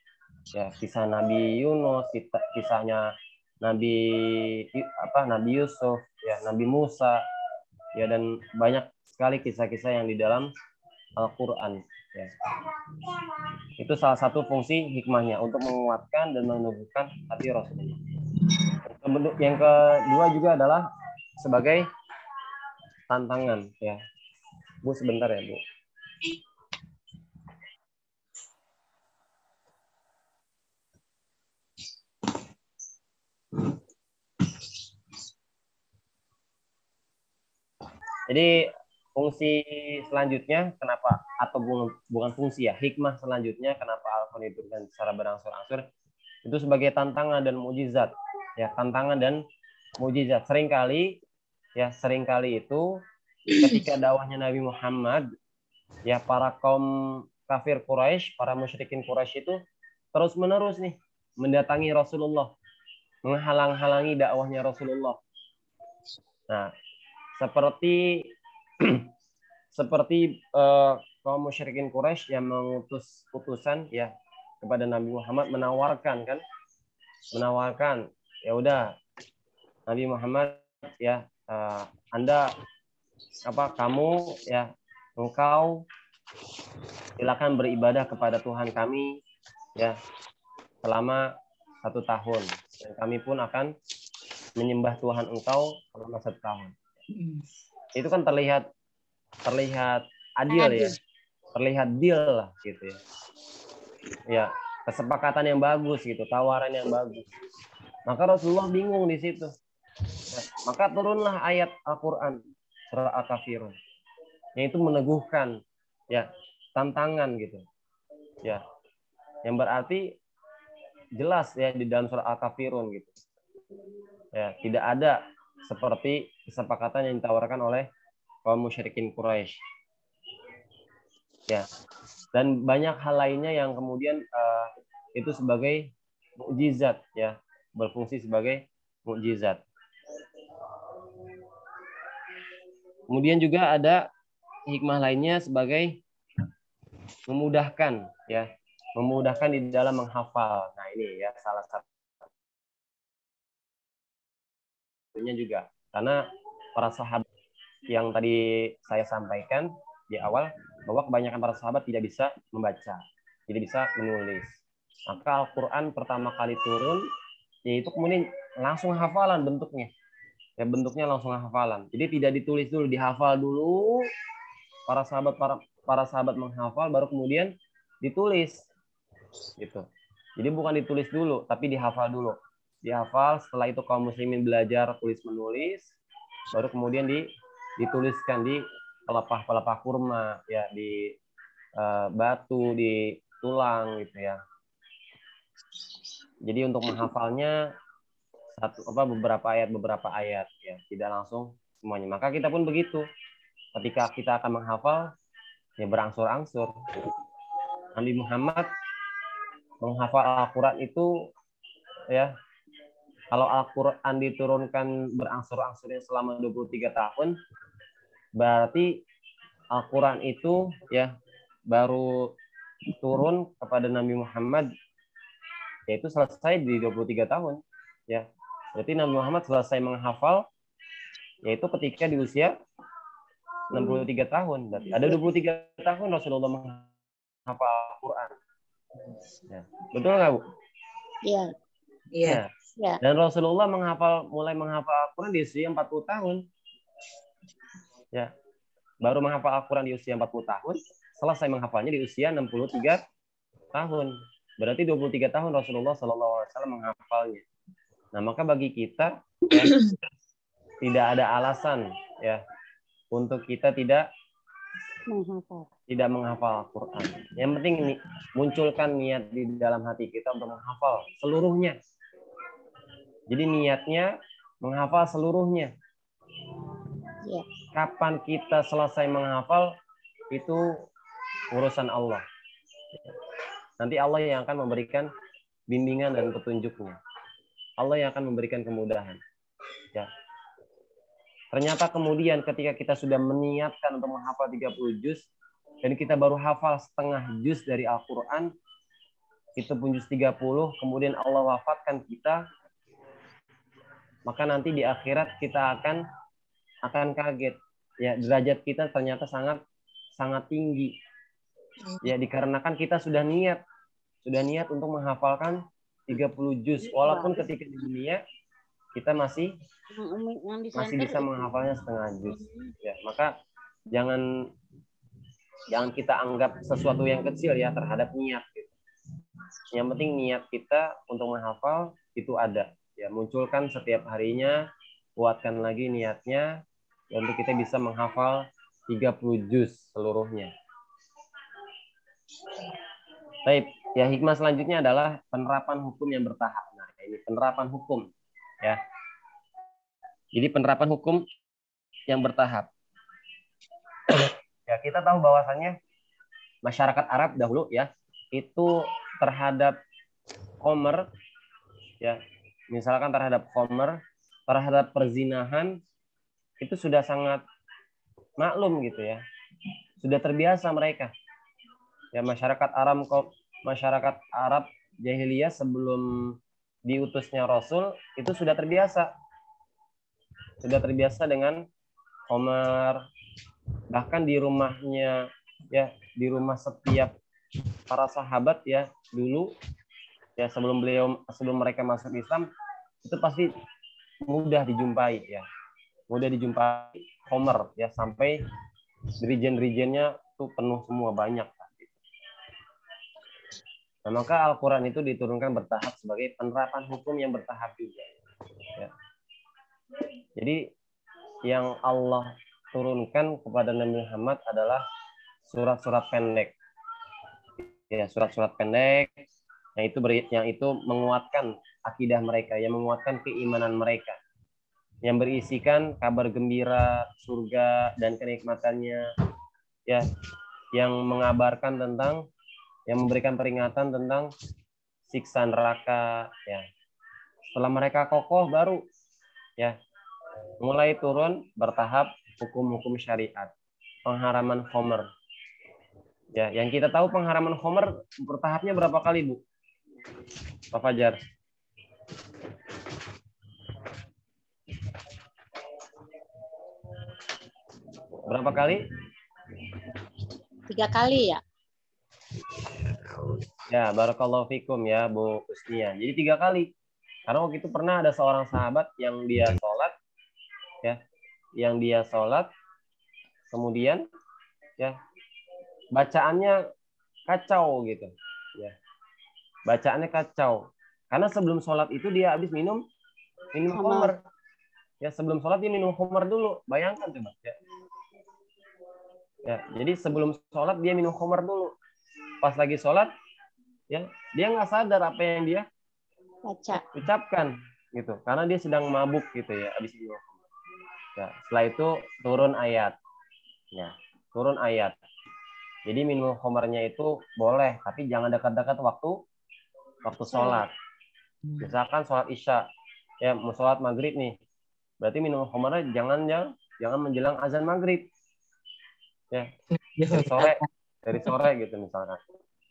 Ya, kisah Nabi Yunus, kisahnya Nabi Yusuf, ya, Nabi Musa, ya, dan banyak sekali kisah-kisah yang di dalam Al-Qur'an, ya. Itu salah satu fungsi hikmahnya untuk menguatkan dan menumbuhkan hati Rasulullah. Yang kedua juga adalah sebagai tantangan ya. Bu sebentar ya, Bu. Jadi fungsi selanjutnya kenapa atau bukan fungsi ya, hikmah selanjutnya kenapa Al-Quran diturunkan secara berangsur-angsur itu sebagai tantangan dan mukjizat ya, tantangan dan mukjizat. Seringkali itu ketika dakwahnya Nabi Muhammad ya, para kaum kafir Quraisy, para musyrikin Quraisy itu terus menerus nih mendatangi Rasulullah, menghalang-halangi dakwahnya Rasulullah. Nah, seperti kaum musyrikin Quraisy yang mengutus utusan ya kepada Nabi Muhammad, menawarkan ya udah Nabi Muhammad ya, kamu ya, engkau silakan beribadah kepada Tuhan kami ya selama 1 tahun, dan kami pun akan menyembah Tuhan engkau selama 1 tahun. Itu kan terlihat adil ya, terlihat deal lah gitu ya. Ya, kesepakatan yang bagus gitu, tawaran yang bagus. Maka Rasulullah bingung di situ. Ya, maka turunlah ayat Al-Qur'an surah Al-Kafirun, yaitu meneguhkan ya tantangan gitu. Ya. Yang berarti jelas ya di dalam surah Al-Kafirun gitu. Ya, tidak ada seperti kesepakatan yang ditawarkan oleh kaum musyrikin Quraisy. Ya. Dan banyak hal lainnya yang kemudian itu sebagai mukjizat ya, berfungsi sebagai mukjizat. Kemudian juga ada hikmah lainnya sebagai memudahkan ya, memudahkan di dalam menghafal. Nah, ini ya salah satunya juga karena para sahabat yang tadi saya sampaikan di awal bahwa kebanyakan para sahabat tidak bisa membaca, tidak bisa menulis. Maka Al-Quran pertama kali turun, yaitu kemudian langsung hafalan bentuknya. Ya, bentuknya langsung hafalan. Jadi tidak ditulis dulu, dihafal dulu. Para sahabat menghafal, baru kemudian ditulis. Gitu. Jadi bukan ditulis dulu, tapi dihafal dulu. Dihafal, setelah itu kaum muslimin belajar tulis menulis, baru kemudian dituliskan di pelepah kurma, ya di batu, di tulang gitu ya. Jadi untuk menghafalnya beberapa ayat ya, tidak langsung semuanya. Maka kita pun begitu. Ketika kita akan menghafal ya berangsur-angsur. Nabi Muhammad menghafal Al-Qur'an itu ya, kalau Al-Qur'an diturunkan berangsur-angsurnya selama 23 tahun, berarti Al-Qur'an itu ya baru turun kepada Nabi Muhammad yaitu selesai di 23 tahun ya. Berarti Nabi Muhammad selesai menghafal yaitu ketika di usia 63 tahun. Berarti ada 23 tahun Rasulullah menghafal Al-Qur'an. Ya. Betul nggak, Bu? Iya. Iya. Ya. Dan Rasulullah mulai menghafal Al-Quran di usia 40 tahun. Ya. Baru menghafal Al-Quran di usia 40 tahun, selesai menghafalnya di usia 63 tahun. Berarti 23 tahun Rasulullah SAW menghafalnya. Nah, maka bagi kita ya, tidak ada alasan ya untuk kita tidak menghafal Al-Quran. Yang penting munculkan niat di dalam hati kita untuk menghafal seluruhnya. Jadi niatnya menghafal seluruhnya. Ya. Kapan kita selesai menghafal itu urusan Allah. Nanti Allah yang akan memberikan bimbingan dan petunjuknya. Allah yang akan memberikan kemudahan. Ya. Ternyata kemudian ketika kita sudah meniatkan untuk menghafal 30 juz dan kita baru hafal setengah juz dari Al-Quran, itu pun juz 30, kemudian Allah wafatkan kita, maka nanti di akhirat kita akan kaget. Ya, derajat kita ternyata sangat tinggi. Ya, dikarenakan kita sudah niat untuk menghafalkan 30 juz, walaupun ketika di dunia kita masih bisa menghafalnya setengah juz. Ya, maka jangan kita anggap sesuatu yang kecil ya terhadap niat. Gitu. Yang penting niat kita untuk menghafal itu ada. Ya, munculkan setiap harinya, kuatkan lagi niatnya untuk kita bisa menghafal 30 juz seluruhnya. Baik, ya hikmah selanjutnya adalah penerapan hukum yang bertahap. Nah, ini penerapan hukum ya. Jadi penerapan hukum yang bertahap. Ya, kita tahu bahwasannya masyarakat Arab dahulu ya, itu terhadap khamr ya, misalkan terhadap khamr, terhadap perzinahan itu sudah sangat maklum gitu ya. Sudah terbiasa mereka. Ya, masyarakat Arab jahiliyah sebelum diutusnya Rasul itu sudah terbiasa dengan khamr. Bahkan di rumahnya ya, di rumah setiap para sahabat ya dulu ya, sebelum mereka masuk Islam itu pasti mudah dijumpai khamr ya, sampai dirijen-dirijennya tuh penuh semua, banyak. Nah, maka Al-Quran itu diturunkan bertahap sebagai penerapan hukum yang bertahap juga. Ya. Jadi yang Allah turunkan kepada Nabi Muhammad adalah surat-surat pendek. Ya, surat-surat pendek yang itu menguatkan akidah mereka, yang menguatkan keimanan mereka, yang berisikan kabar gembira surga dan kenikmatannya, ya, yang mengabarkan tentang, yang memberikan peringatan tentang siksa neraka, ya. Setelah mereka kokoh baru ya mulai turun bertahap hukum-hukum syariat, pengharaman khamr. Ya, yang kita tahu pengharaman khamr bertahapnya berapa kali, Bu? Pak Fajar? Berapa kali? 3 kali ya. Ya, barakallahu fikum ya, Bu Kusnia. Jadi 3 kali. Karena waktu itu pernah ada seorang sahabat yang dia sholat, kemudian ya bacaannya kacau gitu. Ya, bacaannya kacau. Karena sebelum sholat itu dia habis minum khamr. Ya, sebelum sholat dia minum khamr dulu. Bayangkan coba. Ya, jadi sebelum sholat dia minum khamr dulu. Pas lagi sholat, ya dia nggak sadar apa yang dia ucapkan gitu, karena dia sedang mabuk gitu ya, habis minum khamr. Ya, setelah itu turun ayat. Ya, turun ayat. Jadi minum khamrnya itu boleh, tapi jangan dekat-dekat waktu sholat. Misalkan sholat isya, ya mau sholat maghrib nih, berarti minum khamrnya jangan menjelang azan maghrib. Ya, dari sore gitu misalkan.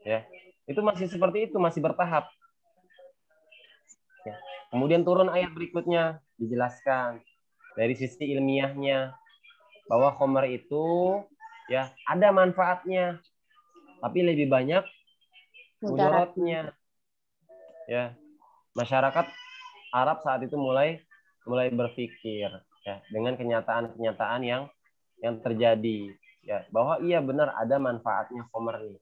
Ya, itu masih seperti itu, masih bertahap. Ya. Kemudian turun ayat berikutnya, dijelaskan dari sisi ilmiahnya bahwa khamr itu ya ada manfaatnya, tapi lebih banyak mudaratnya. Ya, masyarakat Arab saat itu mulai berpikir ya dengan kenyataan yang terjadi ya, bahwa iya benar ada manfaatnya khamr nih.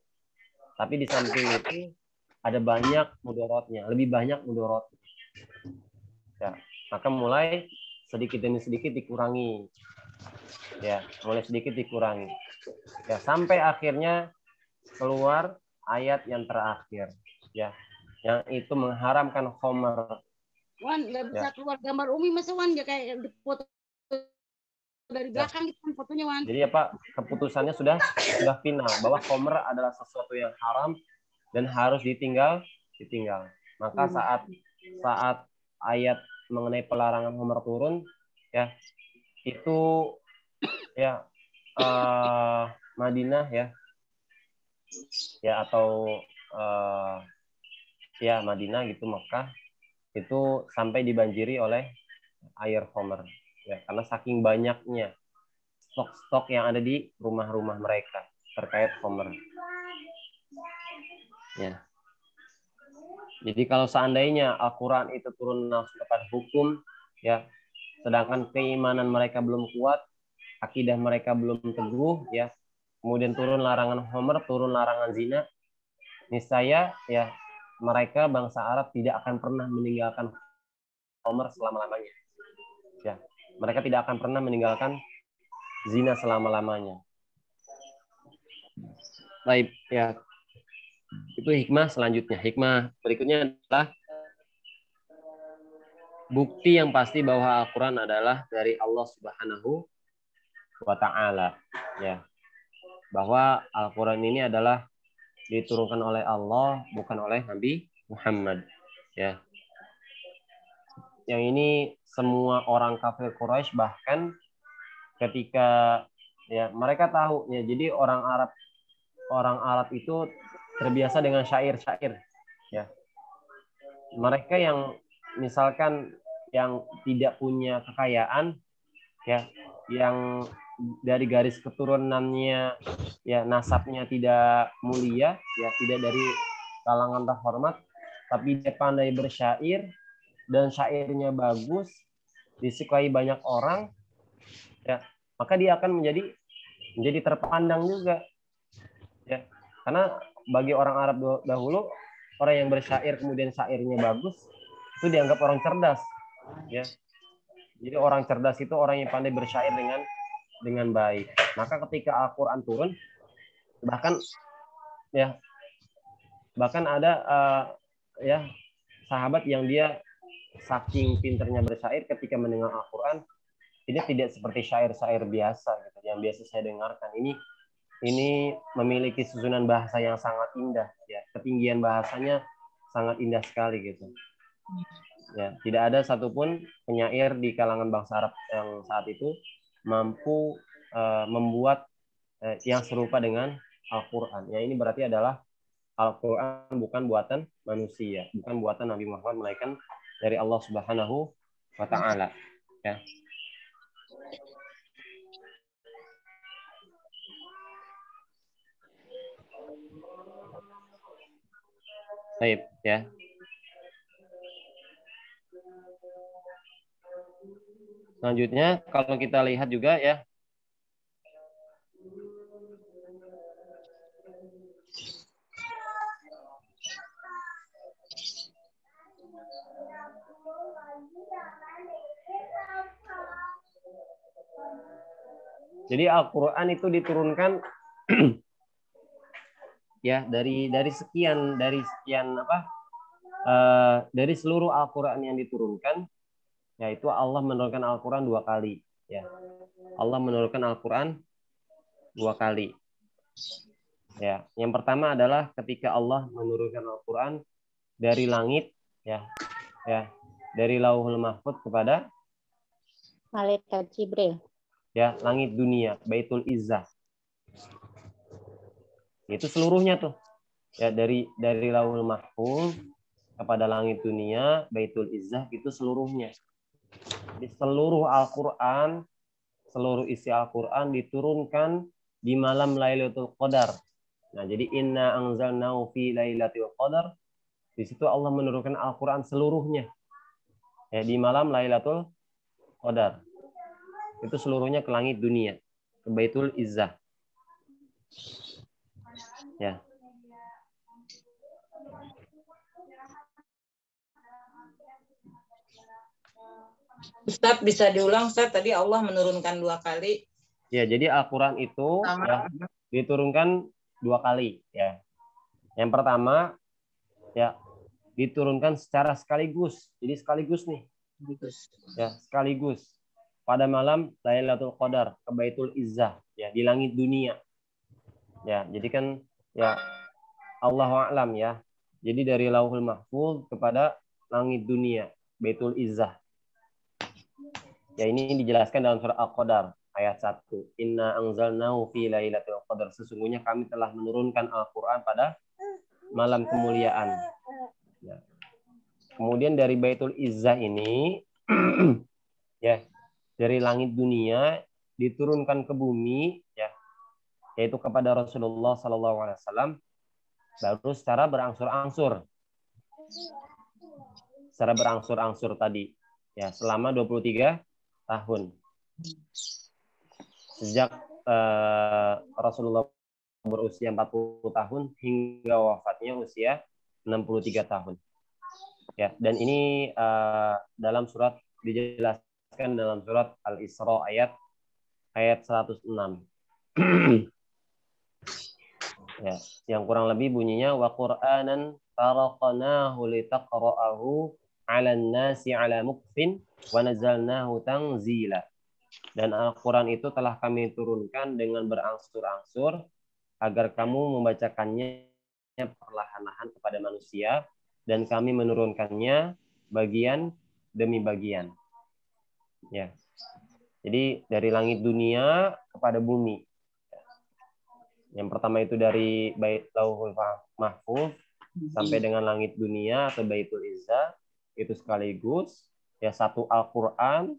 Tapi di samping itu ada banyak mudaratnya, lebih banyak mudaratnya. Ya, maka mulai sedikit demi sedikit dikurangi. Ya, mulai sedikit dikurangi. Ya, sampai akhirnya keluar ayat yang terakhir, ya, yang itu mengharamkan khamr. Wan, nggak bisa keluar gambar Umi masa Wan, ya kayak foto dari belakang gitu fotonya, Wan. Jadi apa, keputusannya sudah final bahwa khamr adalah sesuatu yang haram dan harus ditinggal. Maka saat ayat mengenai pelarangan khamr turun, ya itu ya Madinah ya atau ya Madinah gitu, Mekah itu sampai dibanjiri oleh air khamr. Ya, karena saking banyaknya stok-stok yang ada di rumah-rumah mereka terkait khamr. Ya. Jadi kalau seandainya Al-Quran itu turun langsung kepada hukum, ya, sedangkan keimanan mereka belum kuat, akidah mereka belum teguh, ya, kemudian turun larangan homer, turun larangan zina, niscaya ya mereka bangsa Arab tidak akan pernah meninggalkan homer selama-lamanya. Ya, mereka tidak akan pernah meninggalkan zina selama-lamanya. Baik, ya. Itu hikmah selanjutnya. Hikmah berikutnya adalah bukti yang pasti bahwa Al-Quran adalah dari Allah Subhanahu wa Ta'ala. Ya. Bahwa Al-Quran ini adalah diturunkan oleh Allah, bukan oleh Nabi Muhammad. Ya. Yang ini semua orang kafir Quraisy bahkan ketika ya mereka tahu ya, jadi orang Arab itu terbiasa dengan syair-syair, ya. Mereka yang misalkan yang tidak punya kekayaan, ya, yang dari garis keturunannya ya nasabnya tidak mulia, ya, tidak dari kalangan terhormat, tapi dia pandai bersyair dan syairnya bagus, disukai banyak orang, ya, maka dia akan menjadi terpandang juga, ya. Karena bagi orang Arab dahulu, orang yang bersyair kemudian syairnya bagus itu dianggap orang cerdas, ya. Jadi orang cerdas itu orang yang pandai bersyair dengan baik. Maka ketika Al-Quran turun, bahkan ada ya sahabat yang dia saking pinternya bersyair, ketika mendengar Al-Quran ini tidak seperti syair-syair biasa gitu, yang biasa saya dengarkan. Ini memiliki susunan bahasa yang sangat indah, ya, ketinggian bahasanya sangat indah sekali gitu. Ya, tidak ada satupun penyair di kalangan bangsa Arab yang saat itu mampu membuat yang serupa dengan Al-Quran. Ya, ini berarti adalah Al-Quran bukan buatan manusia, bukan buatan Nabi Muhammad, melainkan dari Allah Subhanahu wa Ta'ala. Ya. Baik, ya. Selanjutnya kalau kita lihat juga ya, jadi Al-Quran itu diturunkan ya dari sekian dari seluruh Al-Quran yang diturunkan, yaitu Allah menurunkan Al-Quran 2 kali, ya. Allah menurunkan Al-Quran 2 kali. Ya, yang pertama adalah ketika Allah menurunkan Al-Quran dari langit, ya, dari Lauhul Mahfuz kepada Malaikat Jibril. Ya, langit dunia, Baitul Izzah. Itu seluruhnya tuh. Ya, dari Lauhul Mahfuz kepada langit dunia, Baitul Izzah, itu seluruhnya. Di seluruh Al-Quran, seluruh isi Al-Quran diturunkan di malam Lailatul Qadar. Nah, jadi inna anzalnahu fi Lailatul Qadar. Di situ Allah menurunkan Al-Quran seluruhnya. Ya, di malam Lailatul Qadar. Itu seluruhnya ke langit dunia, ke Baitul Izzah. Ya. Ustaz, bisa diulang, Ustaz? Tadi Allah menurunkan 2 kali. Ya, jadi Al-Quran itu ya, diturunkan 2 kali. Ya. Yang pertama, ya, diturunkan secara sekaligus. Jadi sekaligus nih. Ya, sekaligus. Pada malam Lailatul Qadar ke Baitul Izzah, ya, di langit dunia. Ya, jadi kan ya Allahu a'lam, ya. Jadi dari Lauhul Mahfuz kepada langit dunia, Baitul Izzah. Ya, ini dijelaskan dalam surah Al-Qadar ayat 1. Inna anzalnahu fi Lailatul Qadar. Sesungguhnya kami telah menurunkan Al-Qur'an pada malam kemuliaan. Ya. Kemudian dari Baitul Izzah ini ya, dari langit dunia diturunkan ke bumi, ya, yaitu kepada Rasulullah SAW baru secara berangsur-angsur. Secara berangsur-angsur tadi. Ya, selama 23 tahun. Sejak Rasulullah berusia 40 tahun hingga wafatnya usia 63 tahun. Ya, dan ini dalam surat dijelaskan dalam surat Al-Isra ayat 106. Ya, yang kurang lebih bunyinya wa Qur'anan faraqnahu litaqra'ahu 'alan nasi 'ala mukfin wa nazzalnahu tanzila. Dan Al-Qur'an itu telah kami turunkan dengan berangsur-angsur agar kamu membacakannya perlahan-lahan kepada manusia, dan kami menurunkannya bagian demi bagian. Ya. Jadi dari langit dunia kepada bumi. Yang pertama itu dari Bait Lauhul Mahfuz sampai dengan langit dunia atau Baitul Izzah, itu sekaligus ya satu Al-Qur'an.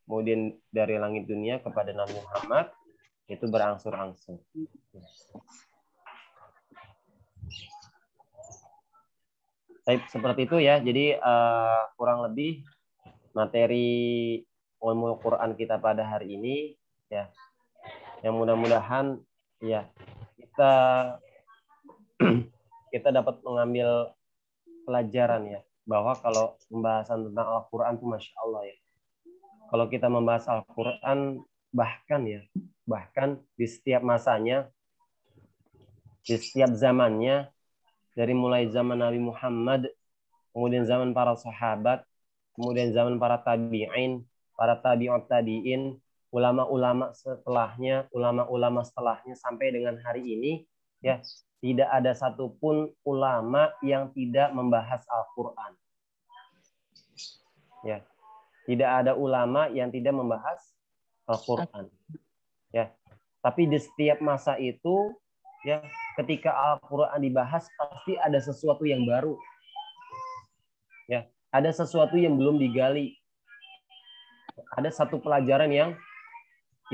Kemudian dari langit dunia kepada Nabi Muhammad itu berangsur-angsur. Seperti itu ya. Jadi kurang lebih materi ilmu Quran kita pada hari ini ya. Yang mudah-mudahan ya kita dapat mengambil pelajaran ya, bahwa kalau pembahasan tentang Al-Quran itu Masya Allah ya. Kalau kita membahas Al-Quran bahkan di setiap masanya, di setiap zamannya, dari mulai zaman Nabi Muhammad, kemudian zaman para sahabat, kemudian zaman para tabi'in, para tabi'ut tabi'in, ulama-ulama setelahnya sampai dengan hari ini ya, tidak ada satupun ulama yang tidak membahas Al-Qur'an. Ya. Tidak ada ulama yang tidak membahas Al-Qur'an. Ya. Tapi di setiap masa itu ya, ketika Al-Qur'an dibahas pasti ada sesuatu yang baru. Ya, ada sesuatu yang belum digali. Ada satu pelajaran yang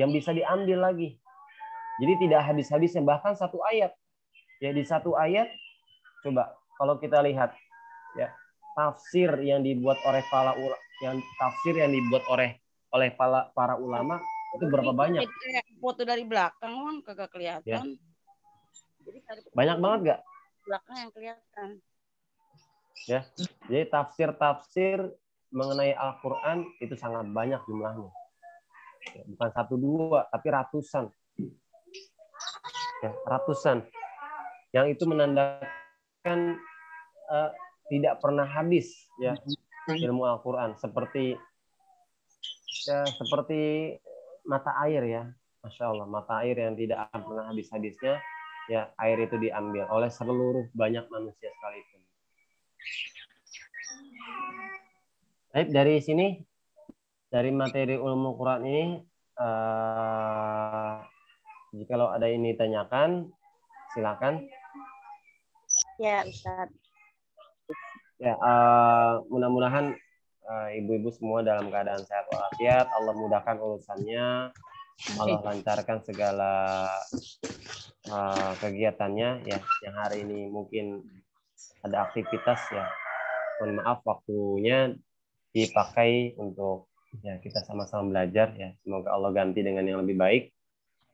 bisa diambil lagi. Jadi tidak habis-habisnya, bahkan satu ayat. Ya, di satu ayat coba kalau kita lihat ya, tafsir yang dibuat oleh para ulama itu berapa banyak? Foto dari belakang kan kagak kelihatan. Ya. Jadi banyak banget nggak? Belakang yang kelihatan. Ya. Jadi tafsir mengenai Al-Qur'an itu sangat banyak jumlahnya. Bukan 1-2, tapi ratusan. Ya, ratusan. Yang itu menandakan tidak pernah habis ya ilmu Al-Qur'an, seperti mata air ya. Masya Allah, mata air yang tidak akan pernah habis-habisnya ya, air itu diambil oleh seluruh banyak manusia sekalipun. Baik, dari sini, dari materi ilmu Quran ini, jikalau ada yang ditanyakan, silakan. Ya, Ustaz. Ya, mudah-mudahan ibu-ibu semua dalam keadaan sehat walafiat. Allah mudahkan urusannya, Allah lancarkan segala kegiatannya ya. Yang hari ini mungkin ada aktivitas ya, mohon maaf waktunya dipakai untuk ya kita sama-sama belajar ya. Semoga Allah ganti dengan yang lebih baik.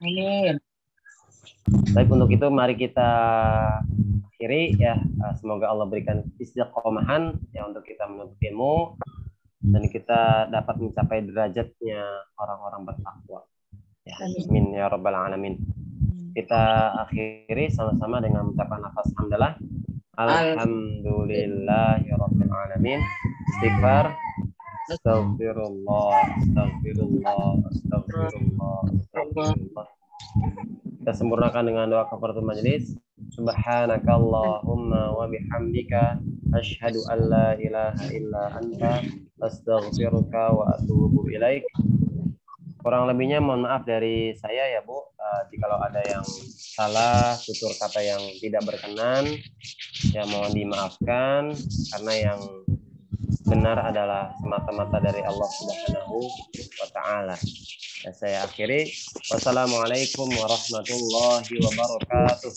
Amin. Baik, untuk itu mari kita akhiri ya. Semoga Allah berikan istiqomahan ya untuk kita menuntut ilmu dan kita dapat mencapai derajatnya orang-orang bertakwa. Ya, amin ya rabbal alamin. Kita akhiri sama-sama dengan mengucapkan lafaz hamdalah. Alhamdulillahirabbil alamin. Istighfar. Astagfirullah. Kita sempurnakan dengan doa kafaratul majelis. Subhanakallahumma wa bihamdika asyhadu an la ilaha illa anta astaghfiruka wa atubu ilaik. Kurang lebihnya mohon maaf dari saya ya Bu, jikalau ada yang salah, tutur kata yang tidak berkenan ya mohon dimaafkan, karena yang benar adalah semata-mata dari Allah Subhanahu wa taala. Ya, saya akhiri. Wassalamualaikum warahmatullahi wabarakatuh.